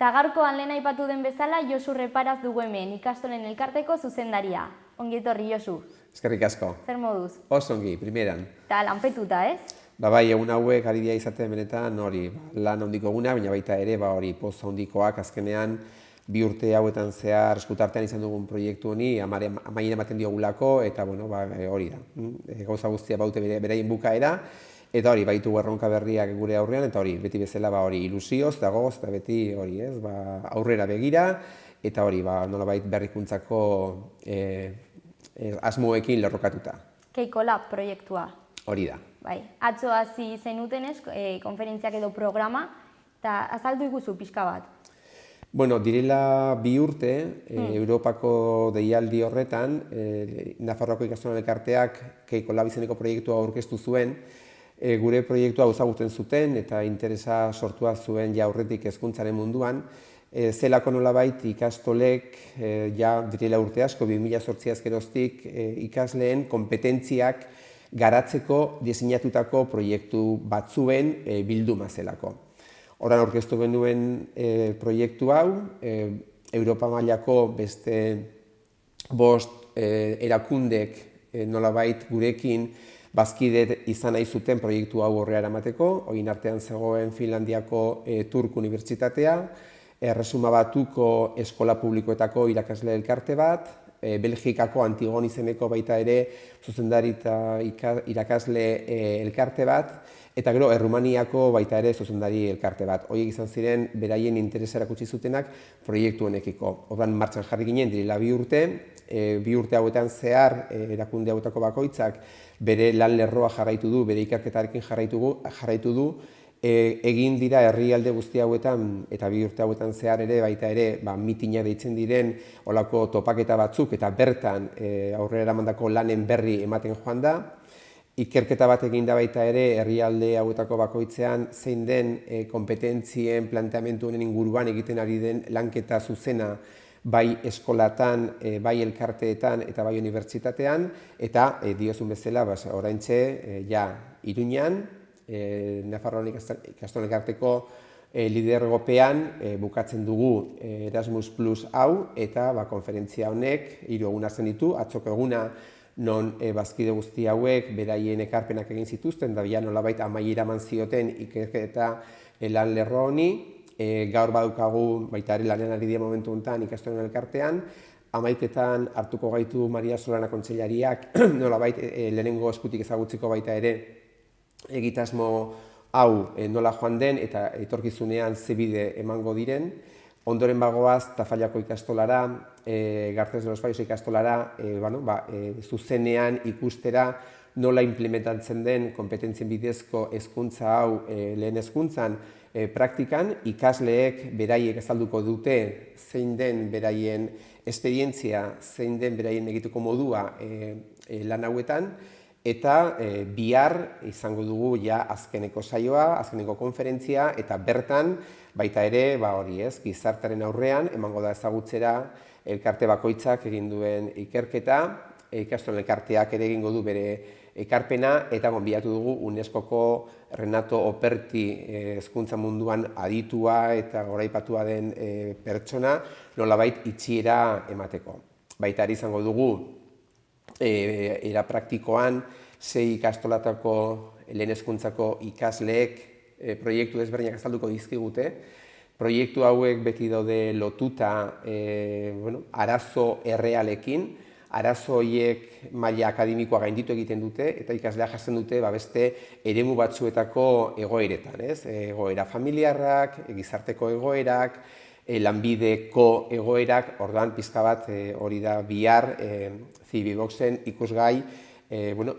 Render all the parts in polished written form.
Eta gaurkoan lehen aipatu den bezala, Josu Reparaz dugu hemen, ikastolen elkarteko zuzendaria. Ongi etorri, Josu. Eskerrik asko. Zer moduz? Oso ongi, primeran. Eta lanpetuta, ez? Bai, egun hauek ari dira izaten benetan hori, lan handiko eguna, baina baita ere, hori, poz handikoak azkenean 2 urte hauetan zehar eskutartean izan dugun proiektu honi, amaien ematen diogulako, eta bueno, hori da. Gauza guztia baute beraien bukaera, eta hori, baitu erronka berriak gure aurrean, eta hori, beti bezala hori ilusioz, dagoz, eta beti hori, ez, aurrera begira, eta hori, nolabait berrikuntzako asmoekin lerrokatuta. Keiko Lab proiektua. Hori da. Bai, atzo hasi zenutenez, konferentziak edo programa, eta azaldu iguzu pixka bat. Bueno, direla 2 urte, Europako deialdi horretan, Nafarroako ikastolen elkarteak Keiko Lab izeneko proiektua aurkeztu zuen, gure proiektua ezaguten zuten eta interesa sortua zuen ja aurretik hezkuntzaren munduan, zelako nolabait ikastolek ja direla urte asko, 2008 geroztik ikasleen kompetentziak garatzeko diseinatutako proiektu batzuen bilduma zelako. Horan aurkeztu genuen proiektu hau, Europa mailako beste 5 erakundek nolabait gurekin bazkide izan nahi zuten proiektu hau aurrera eramateko, horien artean zegoen Finlandiako Turku Unibertsitatea, Erresuma Batuko eskola publikoetako irakasle elkarte bat, Belgikako Antigon izeneko baita ere zuzendari eta irakasle elkarte bat, eta gero Errumaniako baita ere zuzendari elkarte bat. Horiek izan ziren beraien interesa erakutsi zutenak proiektu honekiko. Orduan martxan jarri ginen direla 2 urte, 2 urte hauetan zehar erakunde hauetako bakoitzak bere lan lerroa jarraitu du, bere ikerketarekin jarraitu du, egin dira herrialde guzti hauetan eta 2 urte hauetan zehar ere baita ere mitina deitzen diren olako topaketa batzuk eta bertan aurrera eramandako lanen berri ematen joan da. Ikerketa bat egin da baita ere herrialde hauetako bakoitzean zein den kompetentzien planteamendu honen inguruan egiten ari den lanketa zuzena bai eskolatan, bai elkarteetan eta bai unibertsitatean, eta diozun bezala oraintxe ja Iruñan, Nafarroan ikastolen elkarteko lidergopean bukatzen dugu Erasmus Plus hau, eta konferentzia honek 3 egun hartzen ditu, atzoko eguna non bazkide guzti hauek beraien ekarpenak egin zituzten, da nolabait amaiera eman zioten ikerketa lan lerro honi, gaur badukagu baita ere lanean ari dira momentu honetan ikastolen elkartean, 11etan hartuko gaitu Maria Solana kontseilariak nolabait lehenengo eskutik ezagutziko baita ere egitasmo hau nola joan den eta etorkizunean ze bide emango diren. Ondoren bagoaz Tafallako ikastolara, Garces de los Fallos ikastolara, zuzenean ikustera nola implementatzen den kompetentzien bidezko hezkuntza hau lehen hezkuntzan praktikan, ikasleek beraiek azalduko dute zein den beraien esperientzia, zein den beraien egiteko modua lan hauetan, eta bihar izango dugu ja azkeneko saioa, azkeneko konferentzia, eta bertan baita ere, gizartearen aurrean, emango da ezagutzera elkarte bakoitzak egin duen ikerketa, ikastolen elkarteak ere egingo du bere ekarpena, eta gonbidatu dugu UNESCOko Renato Operti hezkuntza munduan aditua eta goraipatua den pertsona nolabait itxiera emateko. Baita ere izango dugu era praktikoan 6 ikastolatako lehen hezkuntzako ikasleek proiektu ezberdinak azalduko dizkigute. Proiektu hauek beti daude lotuta arazo errealekin, arazo horiek maila akademikoa gainditu egiten dute eta ikaslea jasen dute beste eremu batzuetako egoeretan, egoera familiarrak, gizarteko egoerak, lanbideko egoerak, orduan pizka bat hori da bihar Cibiboxen ikusgai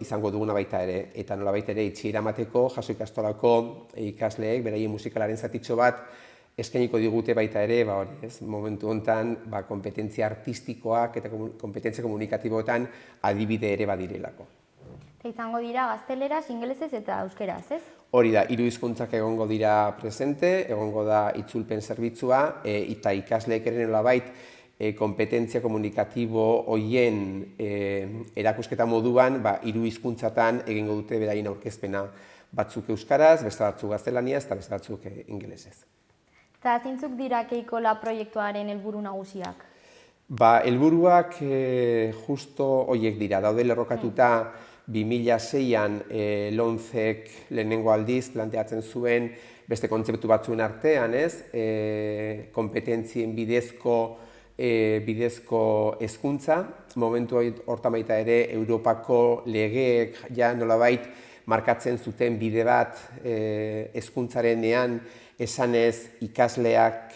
izango duguna baita ere, eta nola baita ere itxiera emateko jaso ikastolako ikasleek beraien musikalaren zatitxo bat eskainiko digute baita ere, momentu honetan kompetentzia artistikoak eta kompetentzia komunikatiboetan adibide ere badirelako. Eta izango dira gazteleraz, ingelesez eta euskeraz, ez? Hori da, 3 hizkuntzak egongo dira presente, egongo da itzulpen zerbitzua, eta ikasleek ere nolabait kompetentzia komunikatibo horien erakusketa moduan 3 hizkuntzatan egingo dute beraien aurkezpena, batzuk euskaraz, beste batzuk gaztelaniaz eta beste batzuk ingelesez. Eta zeintzuk dira Keikola proiektuaren helburu nagusiak? Helburuak justo horiek dira, daude lerrokatuta 2006an LOMCek lehenengo aldiz planteatzen zuen beste kontzeptu batzuen artean, kompetentzien bidezko hezkuntza. Momentu hortan baita ere Europako legeek ja nolabait markatzen zuten bide bat hezkuntzarenean, esanez ikasleak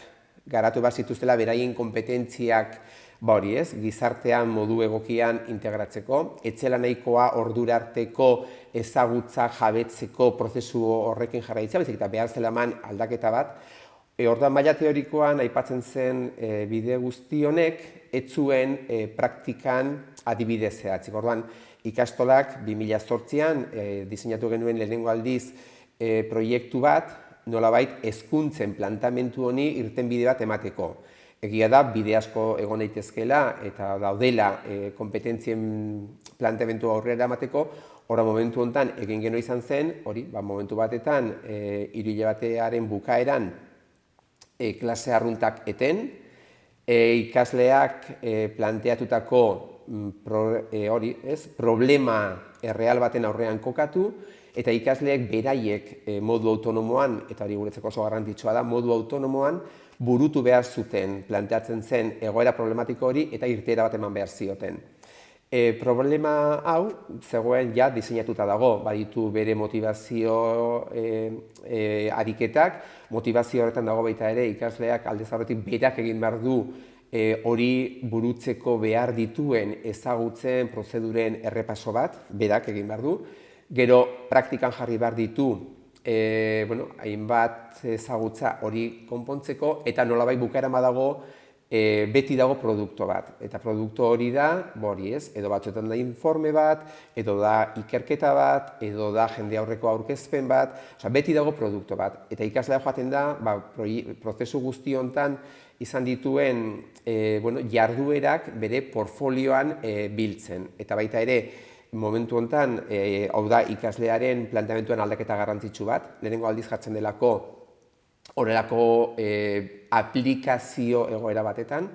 garatu behar zituztela beraien kompetentziak gizartean modu egokian integratzeko, etzela nahikoa ordura arteko ezagutza jabetzeko prozesu horrekin jarraitzea, baizik eta behar zela eman aldaketa bat. Orduan maila teorikoan aipatzen zen bide guzti honek ez zuen praktikan adibide zehatzik. Orduan ikastolak 2008an diseinatu genuen lehenengo aldiz proiektu bat, nolabait hezkuntzen plantamendu honi irtenbide bat emateko. Egia da, bide asko egon daitezkeela eta daudela kompetentzien planteamendu aurrera emateko, ora momentu honetan egin geno izan zen, momentu batetan, 3 hilabetearen bukaeran klase arruntak eten, ikasleak planteatutako problema erreal baten aurrean kokatu, eta ikasleek beraiek modu autonomoan, eta hori guretzako oso garrantzitsua da, modu autonomoan burutu behar zuten planteatzen zen egoera problematiko hori eta irteera bat eman behar zioten. Problema hau, zegoen ja diseinatuta dago, baditu bere motivazio ariketak, motivazio horretan dago baita ere ikasleak aldez aurretik berak egin behar du hori burutzeko behar dituen ezagutzen prozeduren errepaso bat, berak egin behar du, gero praktikan jarri behar ditu hainbat ezagutza hori konpontzeko eta nolabait bukaeran badago beti dago produktu bat. Eta produktu hori da, edo batzuetan da informe bat, edo da ikerketa bat, edo da jende aurreko aurkezpen bat, beti dago produktu bat. Eta ikaslea joaten da, prozesu guzti honetan izan dituen jarduerak bere portfolioan biltzen. Eta baita ere, momentu honetan, hau da ikaslearen planteamenduan aldaketa garrantzitsu bat, lehenengo aldiz jartzen delako horrelako aplikazio egoera batetan.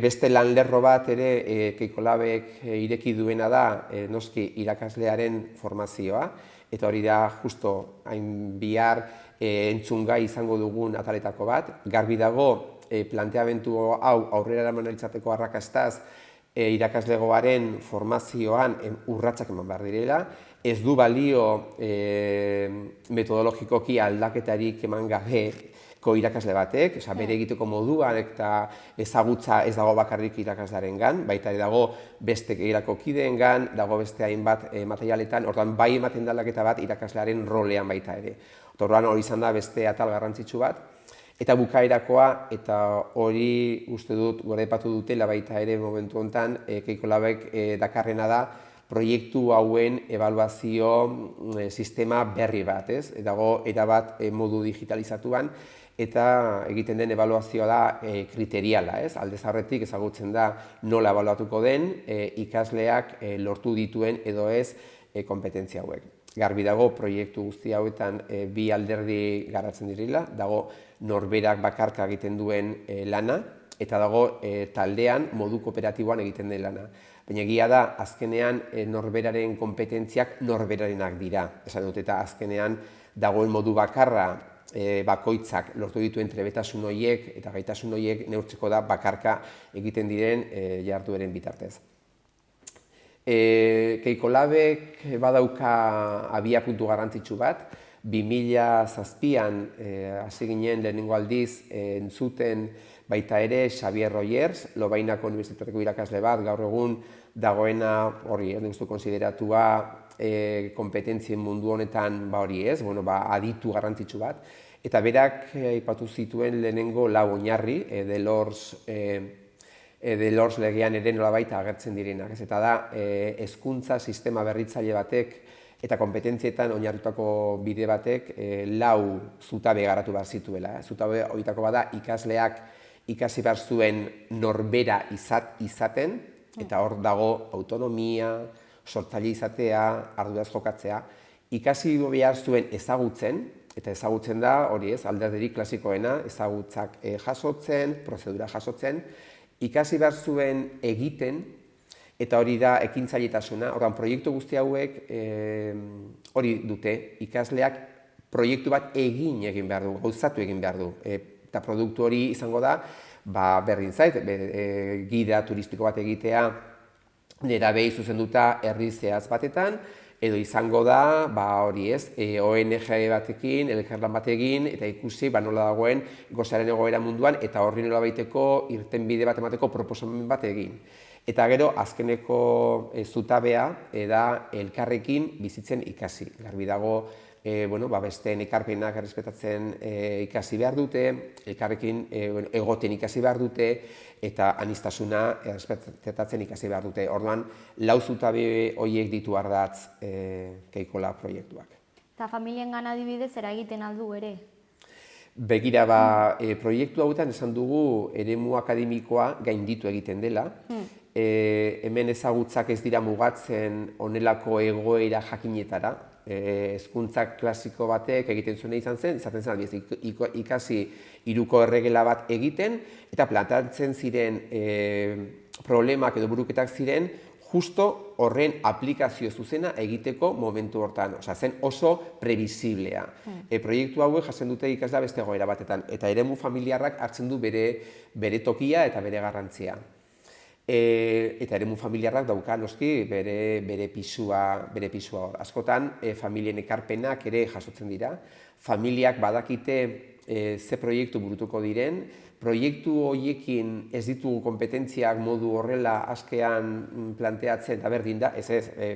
Beste lan lerro bat ere Keikolabek ireki duena da noski irakaslearen formazioa, eta hori da justo hain bihar entzungai izango dugun ataletako bat. Garbi dago planteamendu hau aurrera eraman izateko arrakastaz irakaslegoaren formazioan urratsak eman behar direla, ez du balio metodologikoki aldaketarik eman gabeko irakasle batek, bere egiteko moduan eta ezagutza ez dago bakarrik irakaslearengan, baita ere dago beste gehiagoko kideengan, dago beste hainbat materialetan, orduan bai ematen da aldaketa bat irakaslearen rolean baita ere. Orduan hori izan da beste atal garrantzitsu bat. Eta bukaerakoa, eta hori uste dut goraipatu dutela baita ere momentu honetan, Keikolabek dakarrena da proiektu hauen ebaluazio sistema berri bat, dago erabat modu digitalizatuan, eta egiten den ebaluazioa da kriteriala, aldez aurretik ezagutzen da nola ebaluatuko den ikasleak lortu dituen edo ez kompetentzia hauek. Garbi dago proiektu guzti hauetan bi alderdi garatzen direla, dago norberak bakarka egiten duen lana, eta dago taldean modu kooperatiboan egiten den lana. Baina egia da, azkenean norberaren kompetentziak norberarenak dira. Esan dut, eta azkenean dagoen modu bakarra bakoitzak lortu dituen trebetasun horiek eta gaitasun horiek neurtzeko da bakarka egiten diren jardueren bitartez. Keikolabek badauka abiapuntu garrantzitsu bat, 2007an hasi ginen lehenengo aldiz entzuten baita ere Xavier Royers, Lovainako Unibertsitateko irakasle bat, gaur egun dagoena hori, konsideratua kompetentzien mundu honetan aditu garrantzitsu bat, eta berak aipatu zituen lehenengo 4 oinarri Delors legean ere nolabait agertzen direnak. Eta da, hezkuntza sistema berritzaile batek eta kompetentzietan oinarritutako bide batek 4 zutabe garatu behar zituela. Zutabe horietako bada ikasleak ikasi behar zuen norbera izaten, eta hor dago autonomia, sortzaile izatea, arduraz jokatzea. Ikasi behar zuen ezagutzen, Eta ezagutzen da, hori ez, alderdirik klasikoena, ezagutzak jasotzen, prozedura jasotzen, ikasi behar zuen egiten, eta hori da ekintzailetasuna. Orduan, proiektu guzti hauek hori dute, ikasleak proiektu bat egin behar du, gauzatu egin behar du. Eta produktu hori izango da, berdin zait, gida turistiko bat egitea, nerabeei zuzenduta herri zehaz batetan, edo izango da, hori ez, ONG batekin, elkarlan batekin, eta ikusi nola dagoen gosaren egoera munduan, eta horri nola baiteko irtenbide bat emateko proposamen bat egin. Eta gero, azkeneko zutabea da elkarrekin bizitzen ikasi. Garbi dago, besteen ekarpenak errespetatzen ikasi behar dute, elkarrekin egoten ikasi behar dute, eta aniztasuna errespetatzen ikasi behar dute. Orduan, lau zutabe horiek ditu ardatz Keikola proiektuak. Eta familiengan adibidez eragiten aldu ere? Begira, proiektu hauetan esan dugu eremu akademikoa gainditu egiten dela. Hemen ezagutzak ez dira mugatzen honelako egoera jakinetara. Hezkuntza klasiko batek egiten zuena izan zen, izaten zen aldiz ikasi hiruko erregela bat egiten, eta planteatzen ziren problemak edo buruketak ziren justo horren aplikazio zuzena egiteko momentu hortan. Osea, zen oso previsiblea. Proiektu hauek jasen dute ikasla beste egoera batetan, eta eremu familiarrak hartzen du bere tokia eta bere garrantzia. Eta eremu familiarrak dauka noski bere pisua hor. Askotan, familien ekarpenak ere jasotzen dira. Familiak badakite ze proiektu burutuko diren, proiektu horiekin ez ditugu kompetentziak modu horrela askean planteatzen eta berdin da,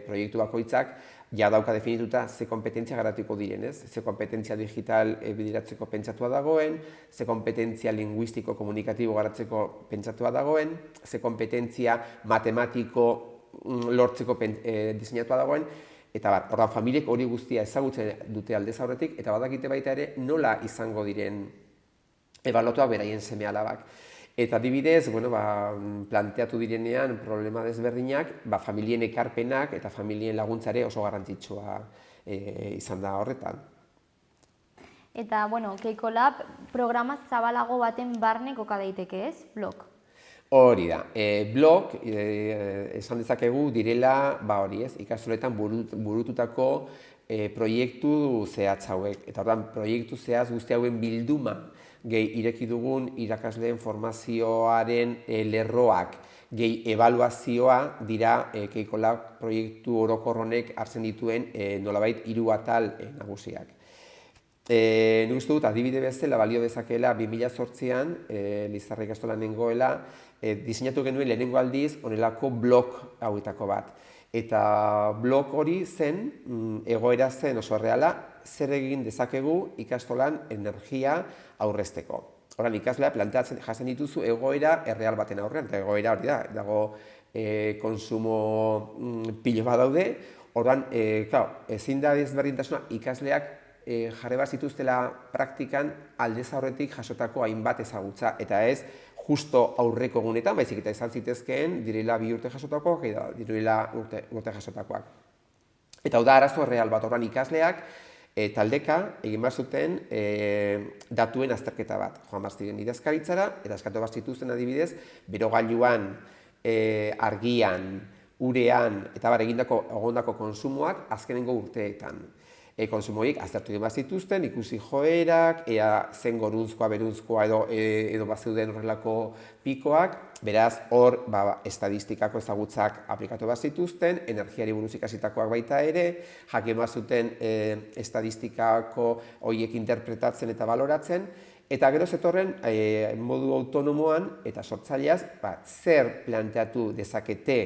proiektu bakoitzak ja dauka definituta ze kompetentzia garatuko diren, ze kompetentzia digital bideratzeko pentsatua dagoen, ze kompetentzia linguistiko komunikatibo garatzeko pentsatua dagoen, ze kompetentzia matematiko lortzeko diseinatua dagoen, eta orduan familiek hori guztia ezagutzen dute aldez aurretik, eta badakite baita ere nola izango diren ebaluatuak beraien seme-alabak. Eta adibidez, planteatu direnean problema desberdinak, familien ekarpenak eta familien laguntzare oso garrantzitsua izan da horretan. Eta, Keikola programa zabalago baten barne koka daiteke ez, blog? Hori da, blog, esan dezakegu direla, ikastoletan burututako proiektu zehatz hauek. Eta orduan, proiektu zehatz guzti hauen bilduma gehi ireki dugun irakasleen formazioaren lerroak, gehi ebaluazioa dira Keikola proiektu orokorronek hartzen dituen nolabait 3 atal nagusiak. Nik uste dut, adibide bezala balio dezakeela 2008an, Lizarra ikastolan nengoela, diseinatu genuen lehenengo aldiz honelako blog hauetako bat. Eta blog hori zen, egoera zen oso erreala, zer egin dezakegu ikastolan energia aurrezteko. Horan, ikaslea planteatzen jasen dituzu egoera erreal baten aurrean, eta egoera hori da, dago konsumo pilo bat daude, horan, ezin da ezberdintasuna ikasleak jarri bat zituztela praktikan aldez aurretik jasotako hainbat ezagutza, eta ez justo aurreko egunetan, baizik eta izan zitezkeen direla 2 urte jasotakoak, eta direla urte jasotakoak. Eta hau da arazo erreal bat, horan ikasleak taldeka egin behar zuten datuen azterketa bat. Joan behar ziren idazkaritzara, eta eskatu behar zituzten adibidez, berogailuan, argian, urean, eta egondako konsumoak azkenengo urteetan. Konsumoik aztertu egin behar zituzten, ikusi joerak, ea zen gorunzkoa, berunzkoa edo bazeuden horrelako pikoak, beraz hor estadistikako ezagutzak aplikatu behar zituzten, energiari buruz ikasitakoak baita ere, jakin behar zuten estadistikako horiek interpretatzen eta baloratzen, eta gero zetorren modu autonomoan eta sortzaileaz zer planteatu dezakete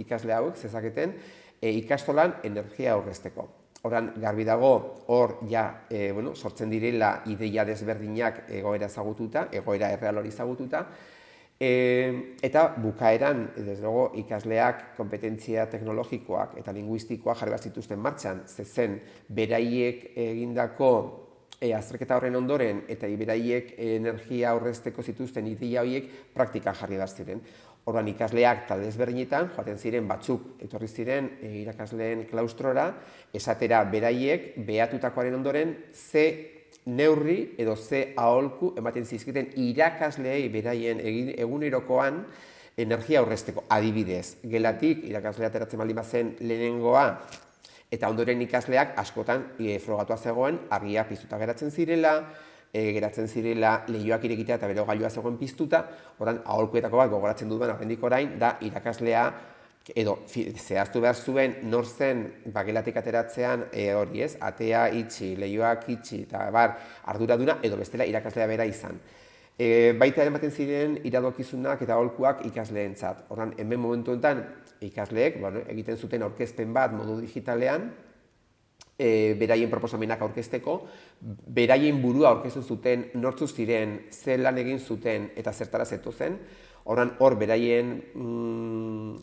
ikasle hauek, zezaketen ikastolan energia aurrezteko. Horan, garbi dago, hor sortzen direla ideia desberdinak egoera ezagututa, egoera erreal hori ezagututa, eta bukaeran, ikasleak kompetentzia teknologikoak eta linguistikoak jarri behar zituzten martxan, zezen beraiek egindako azterketa horren ondoren eta beraiek energia aurrezteko zituzten ideia horiek praktikan jarri behar ziren. Orduan ikasleak talde ezberdinetan joaten ziren batzuk etorri ziren irakasleen klaustrora, esatera beraiek behatutakoaren ondoren ze neurri edo ze aholku ematen zizkiten irakasleei beraien egunerokoan energia aurrezteko. Adibidez, gelatik irakaslea ateratzen baldin bazen lehenengoa eta ondoren ikasleak askotan frogatua zegoen argia piztuta geratzen zirela lehioak irekitea eta bere gailua zegoen piztuta, ordan aholkuetako bat gogoratzen dudan oraindik orain da irakaslea edo zehaztu behar zuen nor zen gelatik ateratzean hori ez, atea itxi, lehioak itxi eta arduraduna edo bestela irakaslea bera izan. Baita ematen ziren iradokizunak eta aholkuak ikasleentzat. Ordan hemen momentu honetan ikasleek egiten zuten aurkezpen bat modu digitalean, beraien proposamenak aurkezteko, beraien burua aurkeztu zuten nortzuk ziren, zer lan egin zuten eta zertara zetozen, hor beraien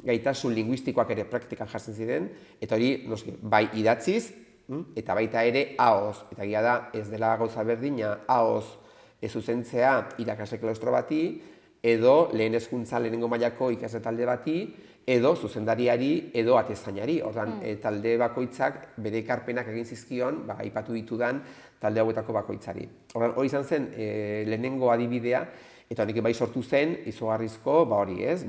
gaitasun linguistikoak ere praktikan jartzen ziren, eta hori bai idatziz eta baita ere ahoz, eta egia da ez dela gauza berdina ahoz zuzentzea irakasle klaustro bati, edo lehen hezkuntza lehenengo mailako ikasle talde bati, edo zuzendariari edo atezainari. Ordan talde bakoitzak bere ekarpenak egin zizkion, aipatu ditudan talde hauetako bakoitzari. Ordan hori izan zen lehenengo adibidea, eta honekin bai sortu zen izugarrizko, hori ez,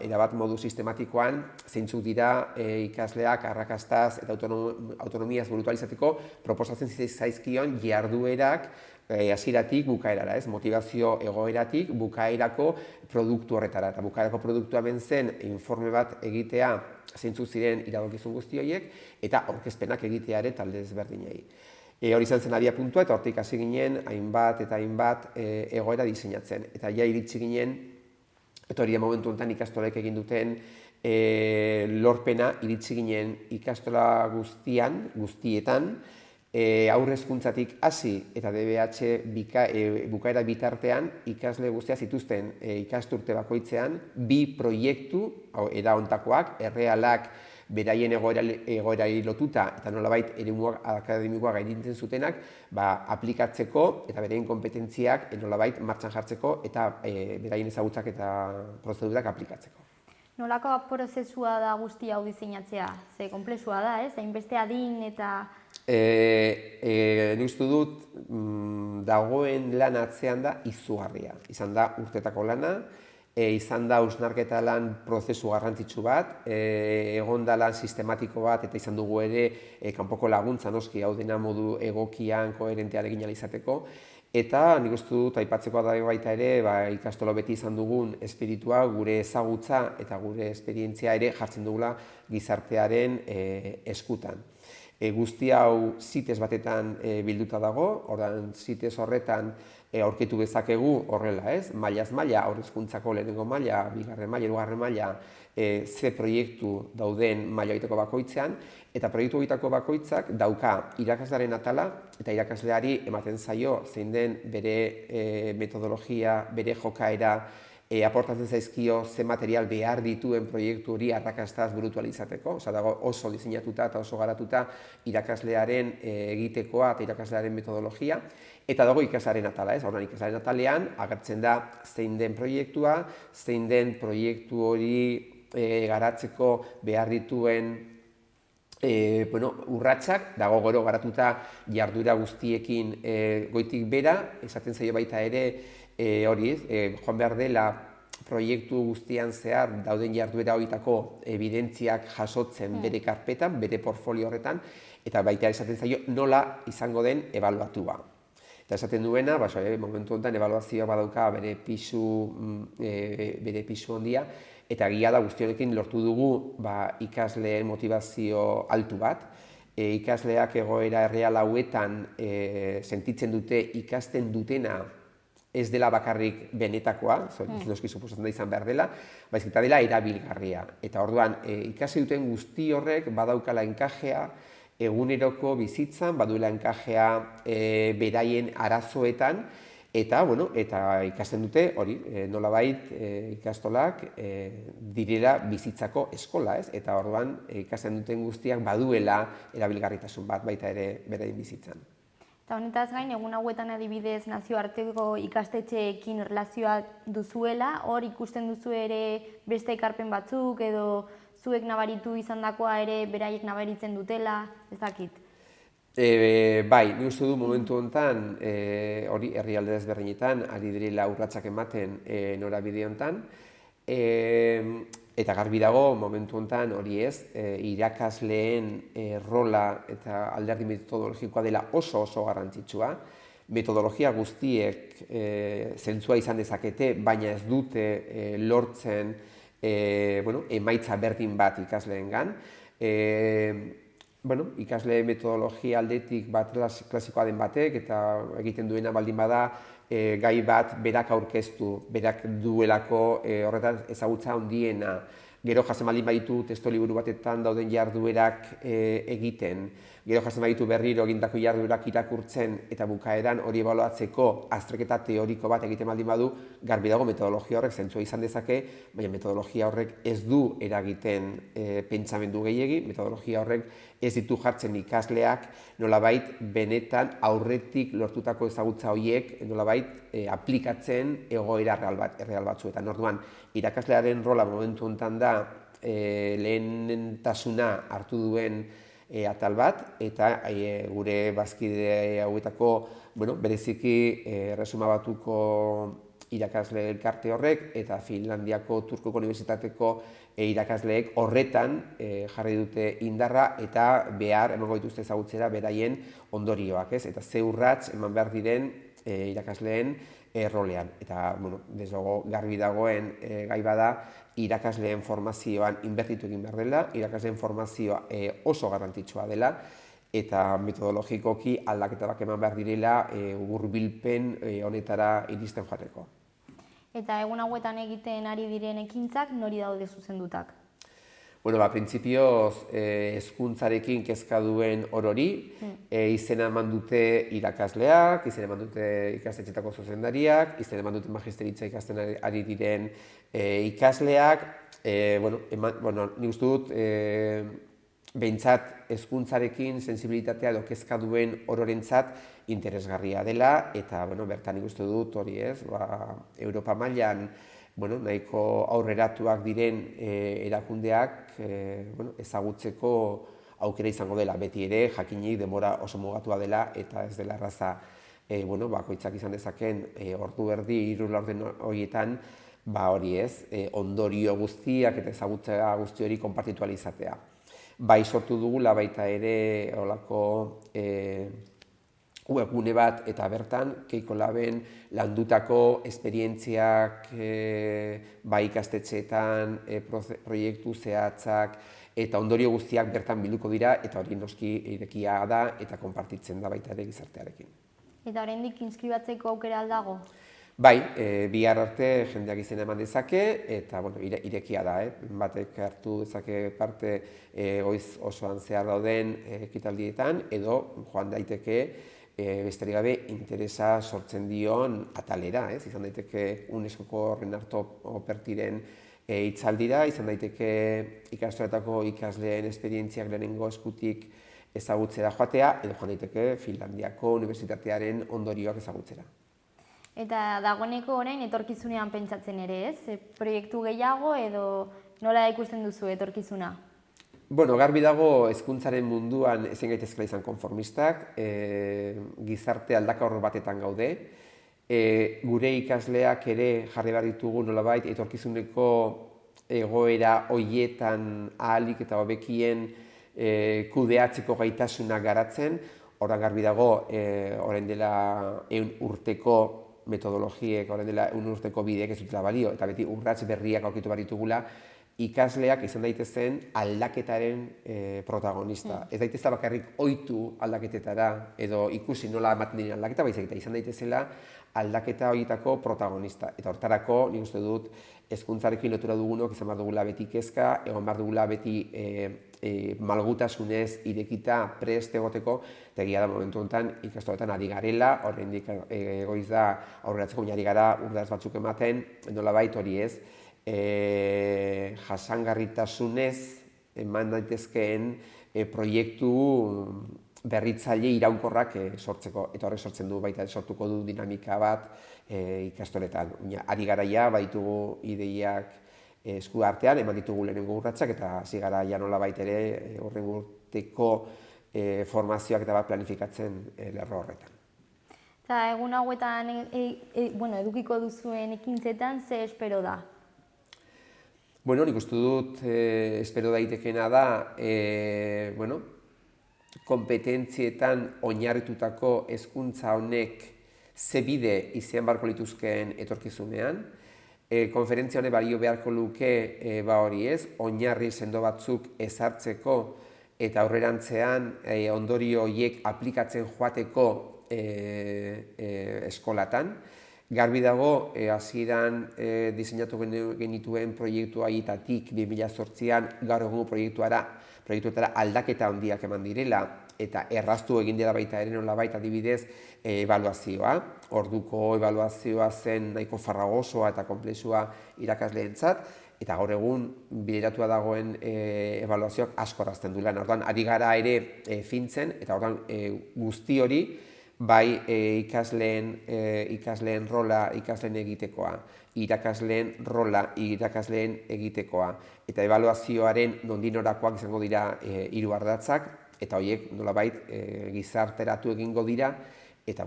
erabat modu sistematikoan zeintzuk dira ikasleak arrakastaz eta autonomiaz burutu ahal izateko proposatzen zaizkion jarduerak hasieratik bukaerara, ez, motivazio egoeratik bukaerako produktu horretara. Eta bukaerako produktua ben zen informe bat egitea zeintzuk ziren iradokizun guzti horiek eta aurkezpenak egitea ere talde ezberdinei. Hori izan zen abiapuntua eta hortik hasi ginen hainbat eta hainbat egoera diseinatzen. Eta ja iritsi ginen, eta hori momentu honetan ikastolek egin duten lorpena iritsi ginen ikastola guztietan, aurre hezkuntzatik hasi eta DBH bukaera bitartean ikasle guztia zituzten ikasturte bakoitzean 2 proiektu, era hontakoak, errealak, beraien egoerari lotuta eta nolabait eremuak akademikoak gainditzen zutenak aplikatzeko eta beraien kompetentziak nolabait martxan jartzeko eta beraien ezagutzak eta prozedurak aplikatzeko. Nolako prozesua da guzti hau diseinatzea? Ze konplexua da, ez? Hainbeste adin eta... Nik uste dut dagoen lan atzean da izugarria. Izan da urtetako lana, izan da hausnarketa lan prozesu garrantzitsu bat, egon da lan sistematiko bat eta izan dugu ere kanpoko laguntza noski hau dena modu egokian, koherentean egin ahal izateko. Eta nik uste dut aipatzekoa da baita ere ikastolo beti izan dugun espiritua, gure ezagutza eta gure esperientzia ere jartzen dugula gizartearen eskutan. Guzti hau CITES batetan bilduta dago, ordan CITES horretan aurkitu bezakegu horrela, ez? Mailaz maila, haurrezkuntzako lehenengo maila, bigarren maila, hirugarren maila, ze proiektu dauden maila horietako bakoitzean, eta proiektu horietako bakoitzak dauka irakaslearen atala eta irakasleari ematen zaio zein den bere metodologia, bere jokaera, aportatzen zaizkio ze material behar dituen proiektu hori arrakastaz burutu ahal izateko. Dago oso diseinatuta eta oso garatuta irakaslearen egitekoa eta irakaslearen metodologia. Eta dago ikaslearen atala, ez? Horren ikaslearen atalean agertzen da zein den proiektua, zein den proiektu hori garatzeko behar dituen urratsak, dago gero garatuta jarduera guztiekin goitik bera, esaten zaio baita ere hori, joan behar dela proiektu guztian zehar dauden jarduera horietako evidentziak jasotzen bere karpetan, bere portfolio horretan, eta baita esaten zaio nola izango den ebaluatua. Eta esaten duena, momentu honetan ebaluazioa badauka bere pisu handia, eta egia da guzti honekin lortu dugu ikasleen motivazio altu bat. Ikasleak egoera erreal hauetan sentitzen dute ikasten dutena ez dela bakarrik benetakoa, noski suposatzen da izan behar dela, baizik eta dela erabilgarria. Eta orduan, ikasi duten guzti horrek badaukala enkajea eguneroko bizitzan, baduela enkajea beraien arazoetan, eta ikasten dute, hori, nolabait ikastolak direla bizitzako eskola, ez? Eta orduan, ikasten duten guztiak baduela erabilgarritasun bat baita ere beraien bizitzan. Eta honetaz gain, egun hauetan adibidez nazioarteko ikastetxeekin erlazioa duzuela, hor ikusten duzu ere beste ekarpen batzuk edo zuek nabaritu izandakoa ere beraiek nabaritzen dutela, ez dakit. Bai, nik uste du momentu honetan, hori herrialde desberdinetan, ari direla urratsak ematen norabide honetan, eta garbi dago momentu honetan hori ez, irakasleen rola eta alderdi metodologikoa dela oso garrantzitsua. Metodologia guztiek zentzua izan dezakete, baina ez dute lortzen emaitza berdin bat ikasleengan. Ikasle metodologia aldetik bat klasikoa den batek eta egiten duena baldin bada gai bat berak aurkeztu, berak duelako horretan ezagutza handiena. Gero jasen baldin baditu testo-liburu batetan dauden jarduerak egiten, gero jasen baditu berriro egindako jarduerak irakurtzen eta bukaeran hori ebaluatzeko azterketa teoriko bat egiten baldin badu, garbi dago metodologia horrek zentzua izan dezake, baina metodologia horrek ez du eragiten pentsamendu gehiegi, metodologia horrek ez ditu jartzen ikasleak nolabait benetan aurretik lortutako ezagutza horiek nolabait aplikatzen egoera erreal batzuetan. Orduan, irakaslearen rola momentu honetan da lehentasuna hartu duen atal bat, eta gure bazkide hauetako bereziki Erresuma Batuko irakasle elkarte horrek eta Finlandiako Turkuko Unibertsitateko irakasleek horretan jarri dute indarra eta behar emango dituzte ezagutzera beraien ondorioak, ez? Eta ze urrats eman behar diren irakasleen rolean. Eta, deslogo, garbi dagoen gai bada, irakasleen formazioan inbertitu egin behar dela, irakasleen formazioa oso garrantzitsua dela, eta metodologikoki aldaketak eman behar direla hurbilpen honetara iristen joateko. Eta egun hauetan egiten ari diren ekintzak nori daude zuzendutak? Printzipioz, hezkuntzarekin kezka duen orori, izena eman dute irakasleak, izena eman dute ikastetxetako zuzendariak, izena eman dute magisteritza ikasten ari diren ikasleak, nik uste dut, behintzat hezkuntzarekin sensibilitatea edo kezka duen ororentzat interesgarria dela, eta bertan nik uste dut hori ez, Europa mailan nahiko aurreratuak diren erakundeak ezagutzeko aukera izango dela. Beti ere, jakinik denbora oso mugatua dela eta ez dela erraza bakoitzak izan dezaken ordu erdi, 3 laurden horietan, hori ez, ondorio guztiak eta ezagutza guzti hori konpartitu ahal izatea. Bai sortu dugula baita ere olako webgune bat eta bertan Keiko Laben landutako esperientziak bai ikastetxeetan, proiektu zehatzak eta ondorio guztiak bertan bilduko dira eta hori noski irekia da eta konpartitzen da baita ere gizartearekin. Eta oraindik inskribatzeko aukera aldago? Bai, bihar arte jendeak izena eman dezake eta irekia da, batek hartu dezake parte goiz osoan zehar dauden ekitaldietan edo joan daiteke besterik gabe interesa sortzen dion atalera, izan daiteke UNESCOko Renarto Opertiren hitzaldira, izan daiteke ikastoletako ikasleen esperientziak lehenengo eskutik ezagutzera joatea, edo joan daiteke Finlandiako Unibertsitatearen ondorioak ezagutzera. Eta dagoeneko orain etorkizunean pentsatzen ere, ez? Proiektu gehiago edo nola ikusten duzu etorkizuna? Garbi dago hezkuntzaren munduan ezin gaitezkela izan konformistak, gizarte aldakor batetan gaude, gure ikasleak ere jarri behar ditugu nolabait etorkizuneko egoera hoietan ahalik eta hobekien kudeatzeko gaitasuna garatzen, horra garbi dago orain dela 100 urteko metodologiek, orain dela 100 urteko bideek ez dutela balio, eta beti urrats berriak aurkitu behar ditugula, ikasleak izan daitezen aldaketaren protagonista. Ez daitezela bakarrik ohitu aldaketetara edo ikusi nola ematen diren aldaketa, baizik eta izan daitezela aldaketa horietako protagonista. Eta hortarako, nik uste dut, hezkuntzarekin lotura dugunok izan behar dugula beti kezka, egon behar dugula beti malgutasunez irekita prest egoteko, eta egia da momentu honetan ikastoletan ari garela, horrendik egoiz da aurreratzeko ari gara urdatz batzuk ematen, nolabait hori ez, jasangarritasunez eman daitezkeen proiektu berritzaile iraunkorrak sortzeko, eta horrek sortzen du baita sortuko du dinamika bat ikastoletan. Ari garaia baditugu ideiak esku artean, eman ditugu lehenengo urratsak, eta hasi gara ja nolabait ere hurrengo urteko formazioak eta bat planifikatzen lerro horretan. Eta egun hauetan edukiko duzuen ekintzetan, ze espero da? Bueno, nik uste dut espero daitekeena da, konpetentzietan oinarritutako hezkuntza honek ze bide izan beharko lituzkeen etorkizunean. Konferentzia honek balio beharko luke hori ez, oinarri sendo batzuk ezartzeko eta aurrerantzean ondorio horiek aplikatzen joateko eskolatan. Garbi dago, hasieran diseinatu genituen proiektu haietatik 2008an gaur egungo proiektuetara aldaketa handiak eman direla, eta erraztu egin dela baita ere nolabait adibidez ebaluazioa. Orduko ebaluazioa zen nahiko farragosoa eta konplexua irakasleentzat, eta gaur egun bideratua dagoen ebaluazioak asko errazten du lan. Orduan, ari gara ere fintzen, eta orduan guzti hori bai ikasleen rola ikasleen egitekoa, irakasleen rola irakasleen egitekoa, eta ebaluazioaren nondinorakoak izango dira 3 ardatzak, eta horiek nolabait gizarteratu egingo dira, eta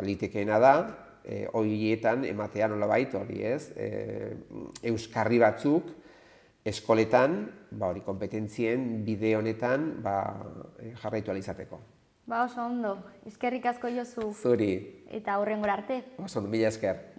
litekeena da, horietan ematea nolabait hori ez, euskarri batzuk eskoletan, kompetentzien bide honetan jarraitu ahal izateko. Oso ondo, eskerrik asko Josu. Zuri. Eta hurrengora arte. Oso ondo, mila esker.